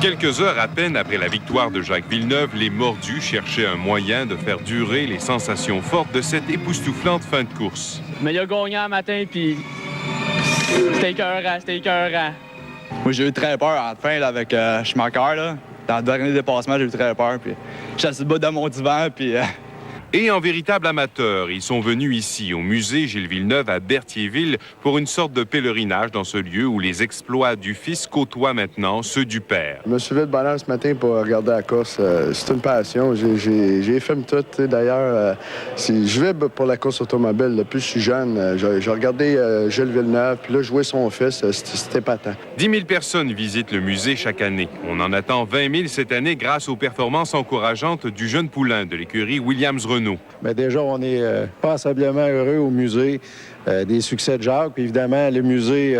Quelques heures à peine après la victoire de Jacques Villeneuve, les mordus cherchaient un moyen de faire durer les sensations fortes de cette époustouflante fin de course. Mais il a gagné un matin, puis c'était écœurant. Moi, j'ai eu très peur à la fin là, avec Schumacher. Là. Dans le dernier dépassement, j'ai eu très peur. Puis je suis assis bas dans mon divan, puis... Et en véritable amateur, ils sont venus ici, au musée Gilles Villeneuve à Berthierville, pour une sorte de pèlerinage dans ce lieu où les exploits du fils côtoient maintenant ceux du père. Je me suis levé de bonne heure ce matin pour regarder la course. C'est une passion. J'ai fait tout. D'ailleurs, je vais pour la course automobile. Depuis que je suis jeune, j'ai regardé Gilles Villeneuve, puis là, jouer son fils, c'était épatant. 10 000 personnes visitent le musée chaque année. On en attend 20 000 cette année grâce aux performances encourageantes du jeune poulain de l'écurie Williams-Renault. Bien, déjà, on est passablement heureux au musée des succès de Jacques. Puis évidemment, le musée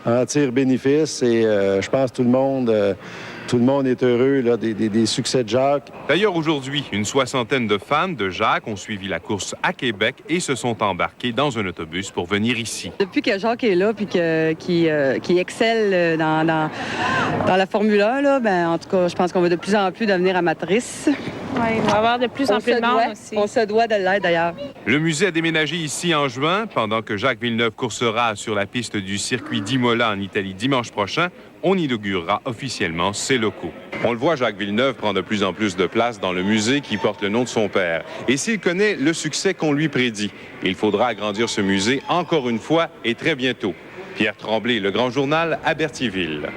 en tire bénéfice et je pense que tout le monde est heureux là, des succès de Jacques. D'ailleurs, aujourd'hui, une soixantaine de fans de Jacques ont suivi la course à Québec et se sont embarqués dans un autobus pour venir ici. Depuis que Jacques est là puis qu'il excelle dans la Formule 1, là, ben, en tout cas, je pense qu'on va de plus en plus devenir amatrice. Oui, il va y avoir de plus en plus de monde aussi. On se doit de l'être, d'ailleurs. Le musée a déménagé ici en juin. Pendant que Jacques Villeneuve coursera sur la piste du circuit d'Imola en Italie dimanche prochain, on inaugurera officiellement ses locaux. On le voit, Jacques Villeneuve prend de plus en plus de place dans le musée qui porte le nom de son père. Et s'il connaît le succès qu'on lui prédit, il faudra agrandir ce musée encore une fois et très bientôt. Pierre Tremblay, Le Grand Journal à Berthierville.